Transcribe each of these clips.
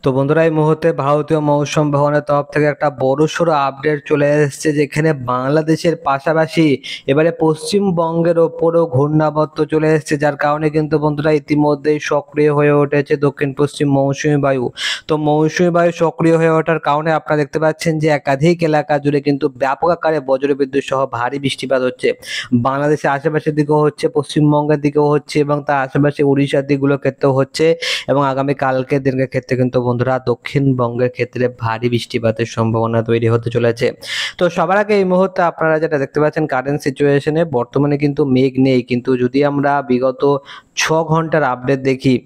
তো বন্ধুরা এই মুহূর্তে ভারতীয় মৌসুম ভবনের তরফ থেকে একটা বড়সড় আপডেট চলে এসেছে, যেখানে বাংলাদেশের পাশাপাশি এবারে পশ্চিমবঙ্গের ওপরও ঘূর্ণাবর্ত চলে এসেছে, যার কারণে কিন্তু বন্ধুরা ইতিমধ্যেই সক্রিয় হয়ে উঠেছে দক্ষিণ পশ্চিম মৌসুমী বায়ু। তো মৌসুমী বায়ু সক্রিয় হয়ে ওঠার কারণে আপনারা দেখতে পাচ্ছেন যে একাধিক এলাকা জুড়ে কিন্তু ব্যাপক আকারে বজ্রবিদ্যুৎ সহ ভারী বৃষ্টিপাত হচ্ছে। বাংলাদেশের আশেপাশের দিকেও হচ্ছে, পশ্চিমবঙ্গের দিকেও হচ্ছে এবং তার আশেপাশে উড়িষ্যার দিকগুলোর ক্ষেত্রেও হচ্ছে। এবং আগামী কালকের দিনের ক্ষেত্রে কিন্তু বন্ধুরা দক্ষিণবঙ্গের ক্ষেত্রে ভারী বৃষ্টিপাতের সম্ভাবনা তৈরি হতে চলেছে। তো সবার আগে এই মুহূর্তে আপনারা যেটা দেখতে পাচ্ছেন, কারেন্ট সিচুয়েশনে বর্তমানে কিন্তু মেঘ নেই, কিন্তু যদি আমরা বিগত 6 ঘন্টার আপডেট দেখি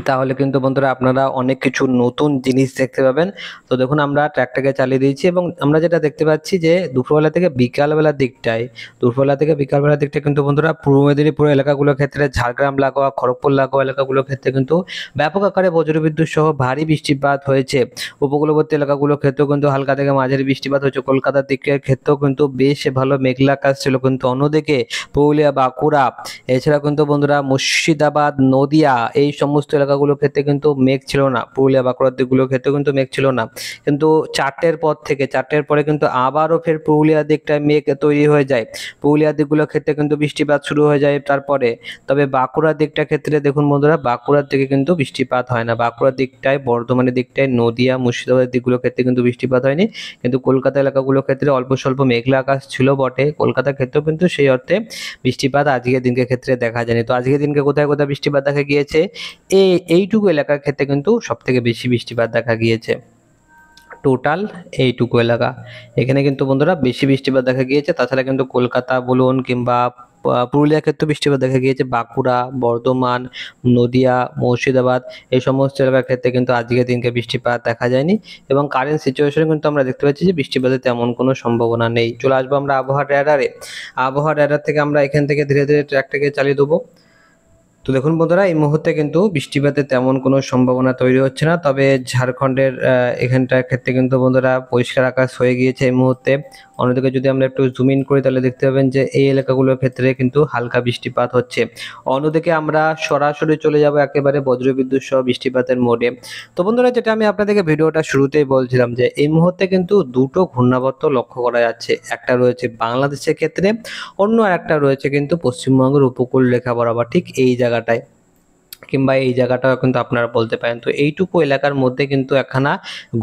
তাহলে কিন্তু বন্ধুরা আপনারা অনেক কিছু নতুন জিনিস দেখতে পাবেন। তো দেখুন, আমরা ট্র্যাকটাকে চালিয়ে দিয়েছি এবং আমরা যেটা দেখতে পাচ্ছি যে দুপুরবেলা থেকে বিকালবেলার দিকটা কিন্তু বন্ধুরা পূর্ব মেদিনীপুর এলাকাগুলোর ক্ষেত্রে, ঝাড়গ্রাম লাগোয়া, খড়গপুর লাগোয়া এলাকাগুলোর ক্ষেত্রে কিন্তু ব্যাপক আকারে বজ্রবিদ্যুৎ সহ ভারী বৃষ্টিপাত হয়েছে। উপকূলবর্তী এলাকাগুলোর ক্ষেত্রেও কিন্তু হালকা থেকে মাঝারি বৃষ্টিপাত হয়েছে। কলকাতার দিকের ক্ষেত্রেও কিন্তু বেশ ভালো মেঘলা আকাশ ছিল, কিন্তু অন্যদিকে পুরুলিয়া, বাঁকুড়া, এছাড়া কিন্তু বন্ধুরা মুর্শিদাবাদ, নদিয়া এই সমস্ত এলাকাগুলোর ক্ষেত্রে কিন্তু মেঘ ছিল না। পুরুলিয়া, বাঁকুড়ার দিকগুলোর ক্ষেত্রে কিন্তু মেঘ ছিল না। কিন্তু চারটের পরে কিন্তু আবারও ফের পুরুলিয়ার দিকটায় মেঘ তৈরি হয়ে যায়। পুরুলিয়ার দিকগুলোর ক্ষেত্রে কিন্তু বৃষ্টিপাত শুরু হয়ে যায় তারপরে। তবে বাঁকুড়ার দিকটার ক্ষেত্রে দেখুন বন্ধুরা, বাঁকুড়ার দিকে কিন্তু বৃষ্টিপাত হয় না। বাঁকুড়ার দিকটায়, বর্ধমানের দিকটায়, নদিয়া, মুর্শিদাবাদের দিকগুলোর ক্ষেত্রে কিন্তু বৃষ্টিপাত হয়নি। কিন্তু কলকাতা এলাকাগুলোর ক্ষেত্রে অল্প স্বল্প মেঘলা আকাশ ছিল বটে। কলকাতার ক্ষেত্রেও কিন্তু সেই অর্থে বৃষ্টিপাত আজকের দিনকে ক্ষেত্রে দেখা যায়নি। তো আজকের দিনকে কোথায় কোথায় বৃষ্টিপাত দেখা গিয়েছে, এইটুকু এলাকার ক্ষেত্রে কিন্তু সব থেকে বেশি বৃষ্টিপাত দেখা গিয়েছে। টোটাল এইটুকু এলাকা, এখানে কিন্তু বন্ধুরা বেশি বৃষ্টিপাত দেখা গিয়েছে। তাছাড়া কিন্তু কলকাতা বলুন কিংবা পুরুলিয়ার ক্ষেত্রে বৃষ্টিপাত দেখা গিয়েছে। বাঁকুড়া, বর্ধমান, নদিয়া, মুর্শিদাবাদ এই সমস্ত এলাকার ক্ষেত্রে কিন্তু আজকের দিনকে বৃষ্টিপাত দেখা যায়নি। এবং কারেন্ট সিচুয়েশনে কিন্তু আমরা দেখতে পাচ্ছি যে বৃষ্টিপাতের তেমন কোনো সম্ভাবনা নেই। চলে আসবো আমরা আবহাওয়ার র্যাডারে। আবহাওয়ার র্যাডার থেকে আমরা এখান থেকে ধীরে ধীরে ট্র্যাকটাকে চালিয়ে দেবো। তো দেখুন বন্ধুরা, এই মুহূর্তে কিন্তু বৃষ্টিপাতের তেমন কোনো সম্ভাবনা তৈরি হচ্ছে না। তবে ঝাড়খণ্ডের এখানটার ক্ষেত্রে কিন্তু বন্ধুরা পরিষ্কার আকাশ হয়ে গিয়েছে এই মুহূর্তে। অন্যদিকে যদি আমরা একটু জুম ইন করি তাহলে দেখতে পাবেন যে এই এলাকাগুলোর ক্ষেত্রে কিন্তু হালকা বৃষ্টিপাত হচ্ছে। অন্যদিকে আমরা সরাসরি চলে যাব একেবারে বজ্রবিদ্যুৎ সহ বৃষ্টিপাতের মোডে। তো বন্ধুরা, যেটা আমি আপনাদেরকে ভিডিওটা শুরুতেই বলছিলাম যে এই মুহূর্তে কিন্তু দুটো ঘূর্ণাবর্ত লক্ষ্য করা যাচ্ছে। একটা রয়েছে বাংলাদেশের ক্ষেত্রে, অন্য আরেকটা রয়েছে কিন্তু পশ্চিমবঙ্গের উপকূল রেখা বরাবর, ঠিক এই জায়গাটায় কিংবা এই জায়গাটাও কিন্তু আপনারা বলতে পারেন। তো এইটুকু এলাকার মধ্যে কিন্তু একখানা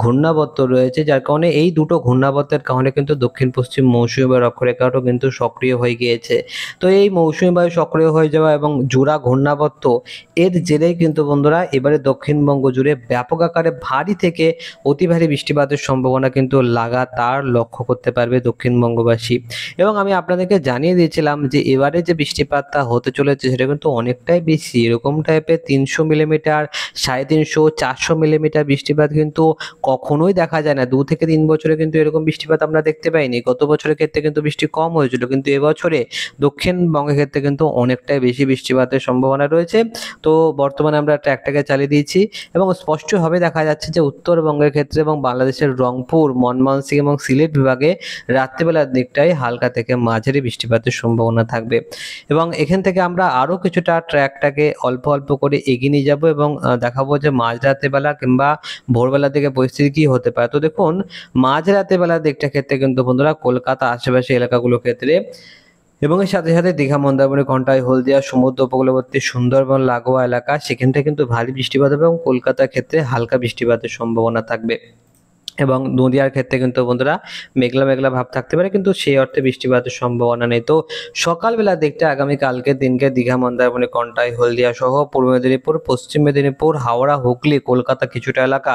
ঘূর্ণাবর্ত রয়েছে, যার কারণে এই দুটো ঘূর্ণাবর্তের কারণে কিন্তু দক্ষিণ পশ্চিম মৌসুমী বায়ু অক্ষরেখাটাও কিন্তু সক্রিয় হয়ে গিয়েছে। তো এই মৌসুমী বায়ু সক্রিয় হয়ে যাওয়া এবং জোড়া ঘূর্ণাবর্ত, এর জেরেই কিন্তু বন্ধুরা এবারে দক্ষিণবঙ্গ জুড়ে ব্যাপক আকারে ভারী থেকে অতি ভারী বৃষ্টিপাতের সম্ভাবনা কিন্তু লাগাতার লক্ষ্য করতে পারবে দক্ষিণবঙ্গবাসী। এবং আমি আপনাদেরকে জানিয়ে দিয়েছিলাম যে এবারে যে বৃষ্টিপাতটা হতে চলেছে সেটা কিন্তু অনেকটাই বেশি। এরকম টাইপের 300 মিলিমিটার, 350, 400 মিলিমিটার বৃষ্টিপাত কিন্তু কখনোই দেখা যায় না। 2 থেকে 3 বছরে কিন্তু এরকম বৃষ্টিপাত আমরা দেখতে পাইনি। গত বছরের ক্ষেত্রে কিন্তু বৃষ্টি কম হয়েছিল, কিন্তু এবছরে দক্ষিণবঙ্গের ক্ষেত্রে কিন্তু অনেকটাই বেশি বৃষ্টিপাতের সম্ভাবনা রয়েছে। তো বর্তমানে আমরা ট্র্যাকটাকে চালিয়ে দিয়েছি এবং স্পষ্টভাবে দেখা যাচ্ছে যে উত্তরবঙ্গের ক্ষেত্রে এবং বাংলাদেশের রংপুর, ময়মনসিংহ এবং সিলেট বিভাগে রাত্রিবেলার দিকটায় হালকা থেকে মাঝারি বৃষ্টিপাতের সম্ভাবনা থাকবে। এবং এখান থেকে আমরা আরো কিছুটা ট্র্যাকটাকে অল্প অল্প করে এগিয়ে নিয়ে যাবো এবং দেখাবো যে মাঝরাতের বেলা কিংবা ভোরবেলার দিকে পরিস্থিতি কি হতে পারে। তো দেখুন, মাঝরাতের বেলার দিকটা ক্ষেত্রে কিন্তু বন্ধুরা কলকাতা আশেপাশে এলাকাগুলোর ক্ষেত্রে এবং এর সাথে সাথে দীঘা, মন্দারমণি, কন্টাই, হলদিয়া সমুদ্র উপকূলবর্তী সুন্দরবন লাগোয়া এলাকা, সেখানটা কিন্তু ভারী বৃষ্টিপাত হবে এবং কলকাতার ক্ষেত্রে হালকা বৃষ্টিপাতের সম্ভাবনা থাকবে। এবং নদিয়ার ক্ষেত্রে কিন্তু বন্ধুরা মেঘলা মেঘলা ভাব থাকতে পারে, কিন্তু সেই অর্থে বৃষ্টিপাতের সম্ভাবনা নেই। তো সকালবেলা দিকটা আগামী কালকের দিনকে দীঘা, মন্দারমণি, কন্টাই, হলদিয়া সহ পূর্ব মেদিনীপুর, পশ্চিম মেদিনীপুর, হাওড়া, হুগলি, কলকাতা কিছুটা এলাকা,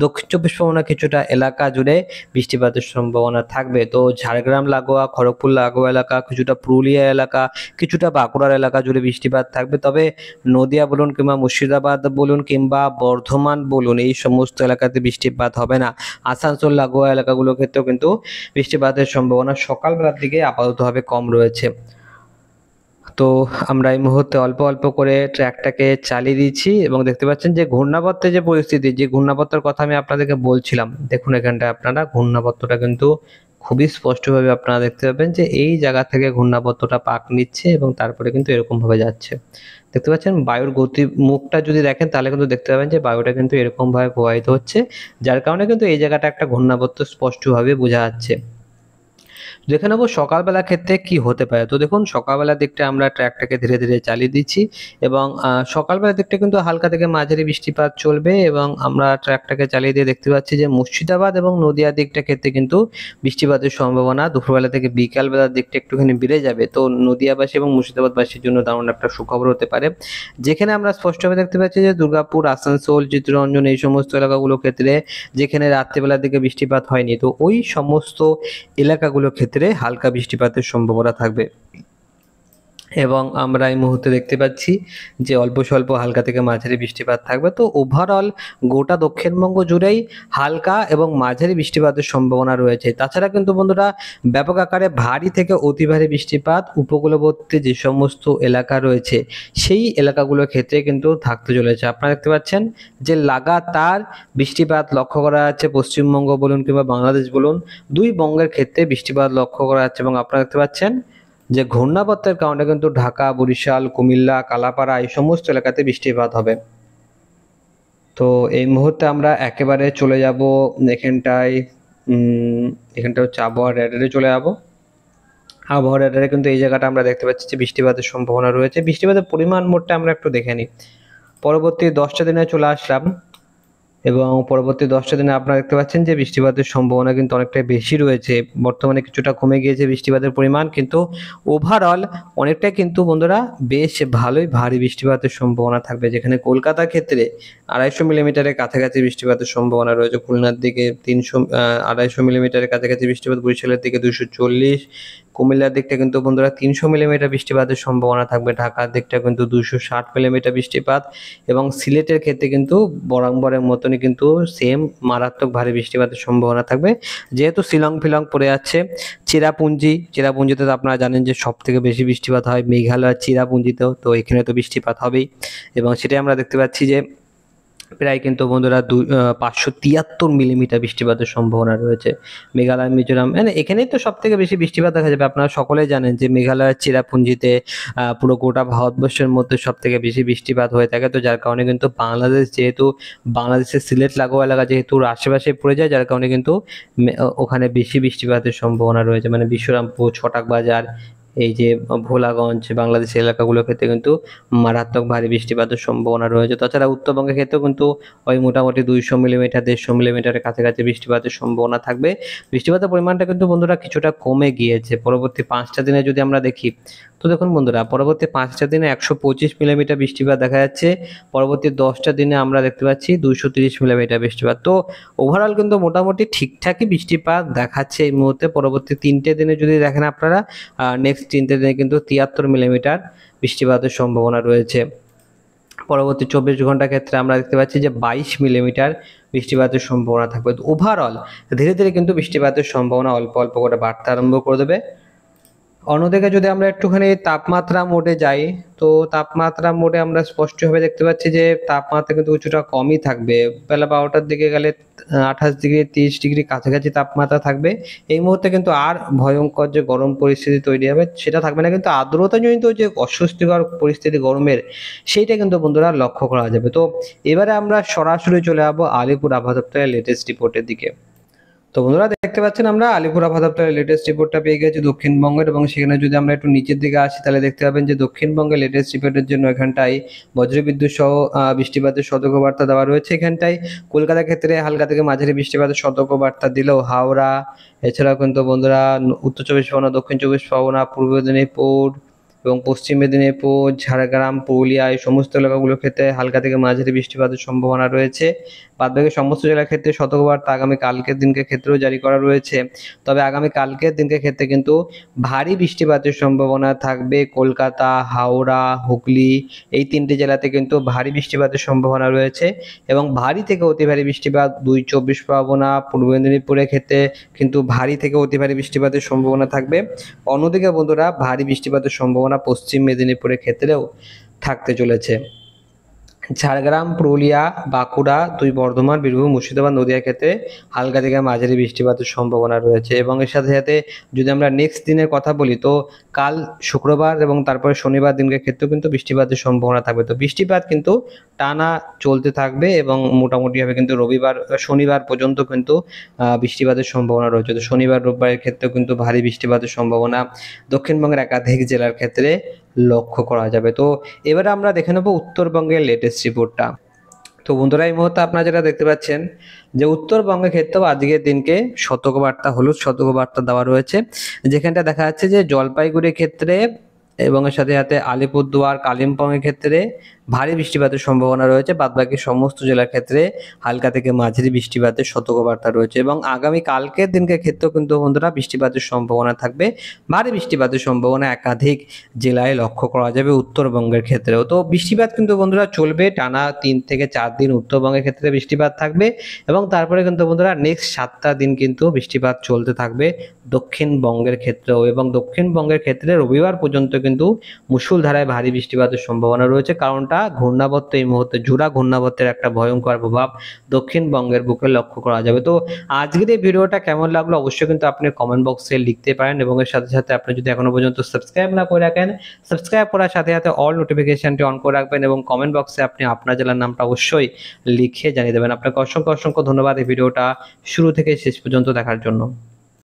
দক্ষিণ চব্বিশ পরগনা কিছুটা এলাকা জুড়ে বৃষ্টিপাতের সম্ভাবনা থাকবে। তো ঝাড়গ্রাম লাগোয়া, খড়গপুর লাগোয়া এলাকা, কিছুটা পুরুলিয়া এলাকা, কিছুটা বাঁকুড়ার এলাকা জুড়ে বৃষ্টিপাত থাকবে। তবে নদিয়া বলুন কিংবা মুর্শিদাবাদ বলুন কিংবা বর্ধমান বলুন, এই সমস্ত এলাকাতে বৃষ্টিপাত হবে না। আসানসোল লাগোয়া এলাকাগুলোর ক্ষেত্রেও কিন্তু বৃষ্টিপাতের সম্ভাবনা সকালবেলার দিকে আপাততভাবে কম রয়েছে। তো আমরা এই মুহূর্তে অল্প অল্প করে ট্র্যাকটাকে চালিয়ে দিচ্ছি এবং দেখতে পাচ্ছেন যে ঘূর্ণাবর্তের যে পরিস্থিতি, যে ঘূর্ণাবর্তের কথা আমি আপনাদেরকে বলছিলাম, দেখুন এখানটায় আপনারা ঘূর্ণাবর্তটা কিন্তু খুবই স্পষ্টভাবে আপনারা দেখতে পাবেন যে এই জায়গা থেকে ঘূর্ণাবর্তটা পাক নিচ্ছে এবং তারপরে কিন্তু এরকমভাবে যাচ্ছে। দেখতে পাচ্ছেন বায়ুর গতি মুখটা যদি দেখেন তাহলে কিন্তু দেখতে পাবেন যে বায়ুটা কিন্তু এরকমভাবে প্রবাহিত হচ্ছে, যার কারণে কিন্তু এই জায়গাটা একটা ঘূর্ণাবর্ত স্পষ্টভাবে বোঝা যাচ্ছে। দেখে নেব সকালবেলার ক্ষেত্রে কি হতে পারে। তো দেখুন সকালবেলার দিকটা আমরা ট্র্যাকটাকে ধীরে ধীরে চালিয়ে দিচ্ছি এবং সকালবেলার দিকটা কিন্তু হালকা থেকে মাঝারি বৃষ্টিপাত চলবে এবং আমরা ট্র্যাকটাকে চালিয়ে দিয়ে দেখতে পাচ্ছি যে মুর্শিদাবাদ এবং নদিয়ার দিকটা ক্ষেত্রে কিন্তু বৃষ্টিপাতের সম্ভাবনা দুপুরবেলা থেকে বিকাল বেলার দিকটা একটুখানি বেড়ে যাবে। তো নদিয়াবাসী এবং মুর্শিদাবাদবাসীর জন্য দারুণ একটা সুখবর হতে পারে, যেখানে আমরা স্পষ্টভাবে দেখতে পাচ্ছি যে দুর্গাপুর, আসানসোল, চিত্তরঞ্জন এই সমস্ত এলাকাগুলোর ক্ষেত্রে যেখানে রাত্রিবেলার দিকে বৃষ্টিপাত হয়নি, তো ওই সমস্ত এলাকাগুলোর ক্ষেত্রে হালকা বৃষ্টিপাতের সম্ভাবনা থাকবে। এবং আমরা এই মুহূর্তে দেখতে পাচ্ছি যে অল্প স্বল্প হালকা থেকে মাঝারি বৃষ্টিপাত থাকবে। তো ওভারঅল গোটা দক্ষিণবঙ্গ জুড়েই হালকা এবং মাঝারি বৃষ্টিপাতের সম্ভাবনা রয়েছে। তাছাড়া কিন্তু বন্ধুরা ব্যাপক আকারে ভারী থেকে অতি ভারী বৃষ্টিপাত উপকূলবর্তী যে সমস্ত এলাকা রয়েছে সেই এলাকাগুলোর ক্ষেত্রে কিন্তু থাকতে চলেছে। আপনারা দেখতে পাচ্ছেন যে লাগাতার বৃষ্টিপাত লক্ষ্য করা যাচ্ছে, পশ্চিমবঙ্গ বলুন কিংবা বাংলাদেশ বলুন, দুই বঙ্গের ক্ষেত্রে বৃষ্টিপাত লক্ষ্য করা যাচ্ছে এবং আপনারা দেখতে পাচ্ছেন যে ঘূর্ণাবর্তের কারণে কিন্তু ঢাকা, বরিশাল, কুমিল্লা, কালাপাড়া এই সমস্ত এলাকাতে বৃষ্টিপাত হবে। তো এই মুহূর্তে আমরা একেবারে চলে যাব এখানটায় এখানটা হচ্ছে আবহাওয়া রেডারে চলে যাব। আবহাওয়া রেডারে কিন্তু এই জায়গাটা আমরা দেখতে পাচ্ছি যে বৃষ্টিপাতের সম্ভাবনা রয়েছে। বৃষ্টিপাতের পরিমাণ মোটটা আমরা একটু দেখে নিই। পরবর্তী 10টা দিনে চলে আসলাম এবং পরবর্তী 10টা দিনে আপনারা দেখতে পাচ্ছেন যে বৃষ্টিপাতের সম্ভাবনা কিন্তু অনেকটাই বেশি রয়েছে। বর্তমানে কিছুটা কমে গিয়েছে বৃষ্টিপাতের পরিমাণ, কিন্তু ওভারঅল অনেকটাই কিন্তু বন্ধুরা বেশ ভালোই ভারী বৃষ্টিপাতের সম্ভাবনা থাকবে, যেখানে কলকাতার ক্ষেত্রে 250 মিলিমিটারের কাছাকাছি বৃষ্টিপাতের সম্ভাবনা রয়েছে, খুলনার দিকে 250 মিলিমিটারের কাছাকাছি বৃষ্টিপাত, বরিশালের দিকে 240, কুমিল্লার দিকটা কিন্তু বন্ধুরা 300 মিলিমিটার বৃষ্টিপাতের সম্ভাবনা থাকবে, ঢাকার দিকটা কিন্তু 260 মিলিমিটার বৃষ্টিপাত এবং সিলেটের ক্ষেত্রে কিন্তু বরাবরের মতনই কিন্তু সেম মারাত্মক ভারী বৃষ্টিপাতের সম্ভাবনা থাকবে। যেহেতু শিলং ফিলং পড়ে যাচ্ছে, চেরাপুঞ্জিতে তো আপনারা জানেন যে সব থেকে বেশি বৃষ্টিপাত হয় মেঘালয়ের চেরাপুঞ্জিতেও, তো এখানে তো বৃষ্টিপাত হবেই এবং সেটাই আমরা দেখতে পাচ্ছি যে প্রায় কিন্তু বন্ধুরা 573 মিলিমিটার বৃষ্টিপাতের সম্ভাবনা রয়েছে। মেঘালয়, মিজোরাম মানে এখানেই তো সব থেকে বেশি বৃষ্টিপাত দেখা যাবে। আপনারা সকলেই জানেন যে মেঘালয়ের চেরাপুঞ্জিতে পুরো গোটা ভারতবর্ষের মধ্যে সব থেকে বেশি বৃষ্টিপাত হয়ে থাকে। তো যার কারণে কিন্তু বাংলাদেশ, যেহেতু বাংলাদেশের সিলেট লাগোয়া এলাকা যেহেতু আশেপাশে পড়ে যায়, যার কারণে কিন্তু ওখানে বেশি বৃষ্টিপাতের সম্ভাবনা রয়েছে। মানে বিশ্বরামপুর, ছটাক বাজার, এই যে ভোলাগঞ্জ, বাংলাদেশের এলাকাগুলোর ক্ষেত্রে কিন্তু মারাত্মক ভারী বৃষ্টিপাতের সম্ভাবনা রয়েছে। তাছাড়া উত্তরবঙ্গের ক্ষেত্রেও কিন্তু ওই মোটামুটি 200 মিলিমিটার, 150 মিলিমিটারের কাছাকাছি বৃষ্টিপাতের সম্ভাবনা থাকবে। বৃষ্টিপাতের পরিমাণটা কিন্তু বন্ধুরা কিছুটা কমে গিয়েছে পরবর্তী 5টা দিনে যদি আমরা দেখি। তো দেখুন বন্ধুরা পরবর্তী 5টা দিনে 125 মিলিমিটার বৃষ্টিপাত দেখা যাচ্ছে, পরবর্তী 10টা দিনে আমরা দেখতে পাচ্ছি 230 মিলিমিটার বৃষ্টিপাত। তো ওভারঅল কিন্তু মোটামুটি ঠিকঠাকই বৃষ্টিপাত দেখাচ্ছে এই মুহূর্তে। পরবর্তী 3টে দিনে যদি দেখেন আপনারা, নেক্সট 3টে দিনে কিন্তু 73 মিলিমিটার বৃষ্টিপাতের সম্ভাবনা রয়েছে। পরবর্তী 24 ঘন্টার ক্ষেত্রে আমরা দেখতে পাচ্ছি যে 22 মিলিমিটার বৃষ্টিপাতের সম্ভাবনা থাকবে। তো ওভারঅল ধীরে ধীরে কিন্তু বৃষ্টিপাতের সম্ভাবনা অল্প অল্প করে বাড়তে আরম্ভ করে দেবে। অন্যদিকে যদি আমরা একটুখানি তাপমাত্রা মোডে যাই, তো তাপমাত্রা মোডে আমরা স্পষ্টভাবে দেখতে পাচ্ছি যে তাপমাত্রা কিন্তু কিছুটা কমই থাকবে। বেলা 12টার দিকে গেলে 28 ডিগ্রি 30 ডিগ্রি কাছাকাছি তাপমাত্রা থাকবে। এই মুহূর্তে কিন্তু আর ভয়ঙ্কর যে গরম পরিস্থিতি তৈরি হবে সেটা থাকবে না, কিন্তু আর্দ্রতাজনিত যে অস্বস্তিকর পরিস্থিতি গরমের, সেইটা কিন্তু বন্ধুরা লক্ষ্য করা যাবে। তো এবারে আমরা সরাসরি চলে যাবো আলিপুর আবহাওয়া দপ্তরের লেটেস্ট রিপোর্টের দিকে। তো বন্ধুরা দেখতে পাচ্ছেন আমরা আলিপুর আবহাওয়া দপ্তরের লেটেস্ট রিপোর্টটা পেয়ে গেছি দক্ষিণবঙ্গের, এবং সেখানে যদি আমরা একটু নিচের দিকে আসি তাহলে দেখতে পাবেন যে দক্ষিণবঙ্গের লেটেস্ট রিপোর্টের জন্য এখানটায় বজ্রবিদ্যুৎ সহ বৃষ্টিপাতের সতর্কবার্তা দেওয়া রয়েছে। এখানটায় কলকাতার ক্ষেত্রে হালকা থেকে মাঝারি বৃষ্টিপাতের সতর্কবার্তা দিলেও হাওড়া, এছাড়াও কিন্তু বন্ধুরা উত্তর 24 পরগনা, দক্ষিণ 24 পরগনা, পূর্ব মেদিনীপুর এবং পশ্চিম মেদিনীপুর, ঝাড়গ্রাম, পুরুলিয়া এই সমস্ত এলাকাগুলোর ক্ষেত্রে হালকা থেকে মাঝারি বৃষ্টিপাতের সম্ভাবনা রয়েছে। বাদবাকি সমস্ত জেলার ক্ষেত্রে সতর্কবার্তা আগামী কালকের দিনকে ক্ষেত্রেও জারি করা রয়েছে। তবে আগামী কালকের দিনকে ক্ষেত্রে কিন্তু ভারী বৃষ্টিপাতের সম্ভাবনা থাকবে কলকাতা, হাওড়া, হুগলি এই 3টে জেলাতে কিন্তু ভারী বৃষ্টিপাতের সম্ভাবনা রয়েছে এবং ভারী থেকে অতি ভারী বৃষ্টিপাত 24 পরগনা, পূর্ব মেদিনীপুরের ক্ষেত্রে কিন্তু ভারী থেকে অতি ভারী বৃষ্টিপাতের সম্ভাবনা থাকবে। অন্যদিকে বন্ধুরা ভারী বৃষ্টিপাতের সম্ভাবনা পশ্চিম মেদিনীপুরের ক্ষেত্রেও থাকতে চলেছে। ঝাড়গ্রাম, পুরুলিয়া, বাঁকুড়া, বর্ধমান, বীরভূম, মুর্শিদাবাদ, নদিয়ার ক্ষেত্রে হালকা থেকে মাঝারি বৃষ্টিপাতের সম্ভাবনা রয়েছে। এবং এর সাথে সাথে যদি আমরা নেক্সট দিনের কথা বলি, তো কাল শুক্রবার এবং তারপরে শনিবার দিনকে ক্ষেত্রেও কিন্তু বৃষ্টিপাতের সম্ভাবনা থাকবে। তো বৃষ্টিপাত কিন্তু টানা চলতে থাকবে এবং মোটামুটিভাবে কিন্তু শনিবার পর্যন্ত কিন্তু বৃষ্টিপাতের সম্ভাবনা রয়েছে। তো শনিবার রোববারের ক্ষেত্রেও কিন্তু ভারী বৃষ্টিপাতের সম্ভাবনা দক্ষিণবঙ্গের একাধিক জেলার ক্ষেত্রে লক্ষ্য করা যাবে। তো এবারে আমরা দেখে নেব উত্তরবঙ্গের লেটেস্ট রিপোর্টটা। তো বন্ধুরা, এই মুহূর্তে আপনারা যেটা দেখতে পাচ্ছেন যে উত্তরবঙ্গের ক্ষেত্রেও আজকের দিনকে হলুদ সতর্কবার্তা দেওয়া রয়েছে, যেখানটা দেখা যাচ্ছে যে জলপাইগুড়ির ক্ষেত্রে এবং এর সাথে সাথে আলিপুরদুয়ার, কালিম্পংয়ের ক্ষেত্রে ভারী বৃষ্টিপাতের সম্ভাবনা রয়েছে। বাদবাকি সমস্ত জেলার ক্ষেত্রে হালকা থেকে মাঝারি বৃষ্টিপাতের সতর্কবার্তা রয়েছে এবং আগামী কালকের দিনকে ক্ষেত্রেও কিন্তু বন্ধুরা বৃষ্টিপাতের সম্ভাবনা থাকবে। ভারী বৃষ্টিপাতের সম্ভাবনা একাধিক জেলায় লক্ষ্য করা যাবে উত্তরবঙ্গের ক্ষেত্রেও। তো বৃষ্টিপাত কিন্তু বন্ধুরা চলবে টানা 3 থেকে 4 দিন উত্তরবঙ্গের ক্ষেত্রে বৃষ্টিপাত থাকবে এবং তারপরে কিন্তু বন্ধুরা নেক্সট 7টা দিন কিন্তু বৃষ্টিপাত চলতে থাকবে দক্ষিণবঙ্গের ক্ষেত্রেও। এবং দক্ষিণবঙ্গের ক্ষেত্রে রবিবার পর্যন্ত কিন্তু মুষলধারায় ভারী বৃষ্টিপাতের সম্ভাবনা রয়েছে। কারণটা ঘূর্ণাবর্ত, এই মুহূর্তে জোড়া ঘূর্ণাবর্তের একটা ভয়ঙ্কর প্রভাব দক্ষিণবঙ্গের বুকে লক্ষ্য করা যাবে। তো আজকের এই ভিডিওটা কেমন লাগলো অবশ্যই কিন্তু আপনি কমেন্ট বক্সে লিখতে পারেন এবং এর সাথে সাথে আপনি যদি এখনো পর্যন্ত সাবস্ক্রাইব না করে রাখেন, সাবস্ক্রাইব করার সাথে সাথে অল নোটিফিকেশনটি অন করে রাখবেন এবং কমেন্ট বক্সে আপনি আপনার জেলার নামটা অবশ্যই লিখে জানিয়ে দেবেন। আপনাকে অসংখ্য অসংখ্য ধন্যবাদ এই ভিডিওটা শুরু থেকে শেষ পর্যন্ত দেখার জন্য।